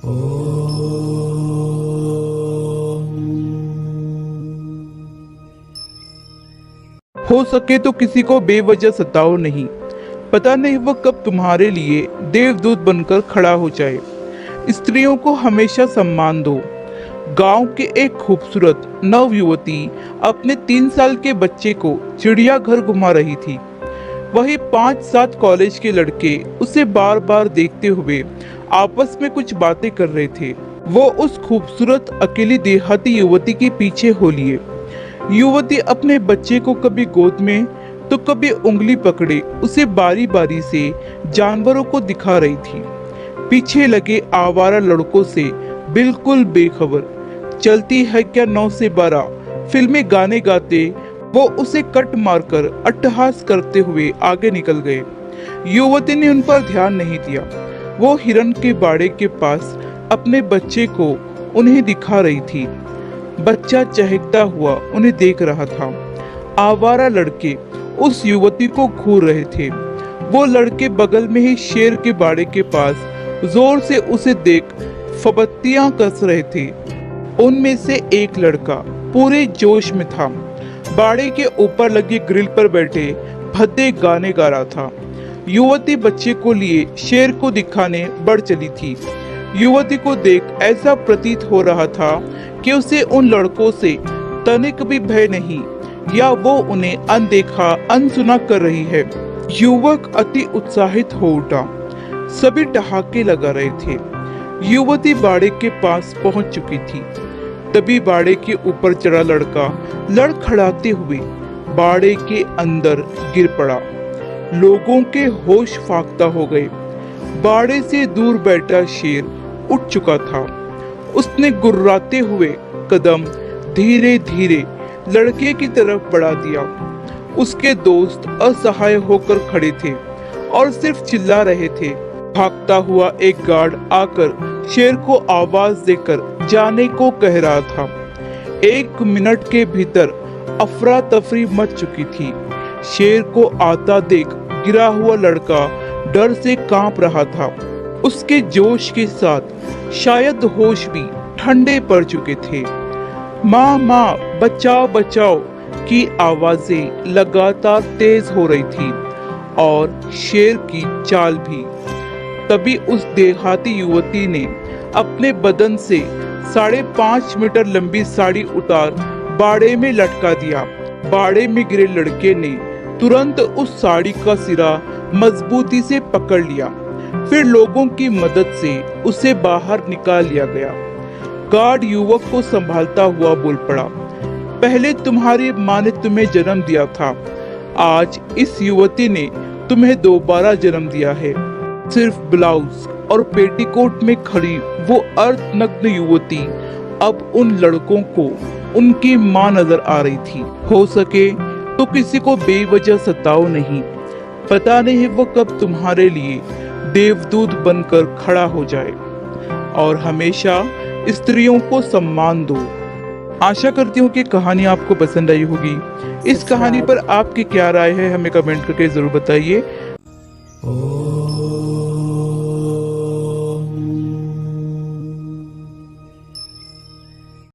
हो सके तो किसी को बेवजह सताओ नहीं। पता नहीं वो कब तुम्हारे लिए देवदूत बनकर खड़ा हो जाए। स्त्रियों को हमेशा सम्मान दो। गांव के एक खूबसूरत नव युवती अपने 3 साल के बच्चे को चिड़ियाघर घुमा रही थी। वही 5-7 कॉलेज के लड़के उसे बार बार देखते हुए आपस में कुछ बातें कर रहे थे। वो उस खूबसूरत अकेली देहाती युवती के पीछे हो लिए। युवती अपने बच्चे को कभी गोद में तो कभी उंगली पकड़े उसे बारी बारी से जानवरों को दिखा रही थी। पीछे लगे आवारा लड़कों से बिल्कुल बेखबर। चलती है क्या 9 से 12 फिल्में गाने गाते वो उसे कट मारकर अट्टहास करते हुए आगे निकल गए। युवती ने उन पर ध्यान नहीं दिया। वो हिरन के बाड़े के पास अपने बच्चे को उन्हें दिखा रही थी। बच्चा चहकता हुआ उन्हें देख रहा था। आवारा लड़के उस युवती को घूर रहे थे। वो लड़के बगल में ही शेर के बाड़े के पास जोर से उसे देख फबत्तियां कस रहे थे। उनमें से एक लड़का पूरे जोश में था। बाड़े के ऊपर लगी ग्रिल पर बैठे भद्दे गाने गा रहा था। युवती बच्चे को लिए शेर को दिखाने बढ़ चली थी। युवती को देख ऐसा प्रतीत हो रहा था कि उसे उन लड़कों से तनिक भी भय नहीं, या वो उन्हें अनदेखा अनसुना कर रही है। युवक अति उत्साहित हो उठा। सभी ठहाके लगा रहे थे। युवती बाड़े के पास पहुंच चुकी थी। तभी बाड़े के ऊपर चढ़ा लड़का लड़खड़ाते हुए बाड़े के अंदर गिर पड़ा। लोगों के होश फाख्ता हो गए। बाड़े से दूर बैठा शेर उठ चुका था। उसने गुर्राते हुए कदम धीरे धीरे लड़के की तरफ बढ़ा दिया। उसके दोस्त असहाय होकर खड़े थे और सिर्फ चिल्ला रहे थे। भागता हुआ एक गार्ड आकर शेर को आवाज देकर जाने को कह रहा था। 1 मिनट के भीतर अफरा तफरी मच चुकी थी। शेर को आता देख गिरा हुआ लड़का डर से कांप रहा था। उसके जोश के साथ शायद होश भी ठंडे पड़ चुके थे। माँ माँ बचाओ बचाओ की आवाजें लगातार तेज हो रही थी और शेर की चाल भी। तभी उस देहाती युवती ने अपने बदन से 5.5 मीटर लंबी साड़ी उतार बाड़े में लटका दिया। बाड़े में गिरे लड़के ने तुरंत उस साड़ी का सिरा मजबूती से पकड़ लिया। फिर लोगों की मदद से उसे बाहर निकाल लिया गया। गार्ड युवक को संभालता हुआ बोल पड़ा, पहले तुम्हारी माँ ने तुम्हें जन्म दिया था, आज इस युवती ने तुम्हें दोबारा जन्म दिया है। सिर्फ ब्लाउज और पेटीकोट में खड़ी वो अर्धनग्न युवती अब उन लड़कों को उनकी माँ नजर आ रही थी। हो सके तो किसी को बेवजह सताओ नहीं। पता नहीं वो कब तुम्हारे लिए देवदूत बनकर खड़ा हो जाए। और हमेशा स्त्रियों को सम्मान दो। आशा करती हूँ कि कहानी आपको पसंद आई होगी। इस कहानी पर आपकी क्या राय है हमें कमेंट करके जरूर बताइए।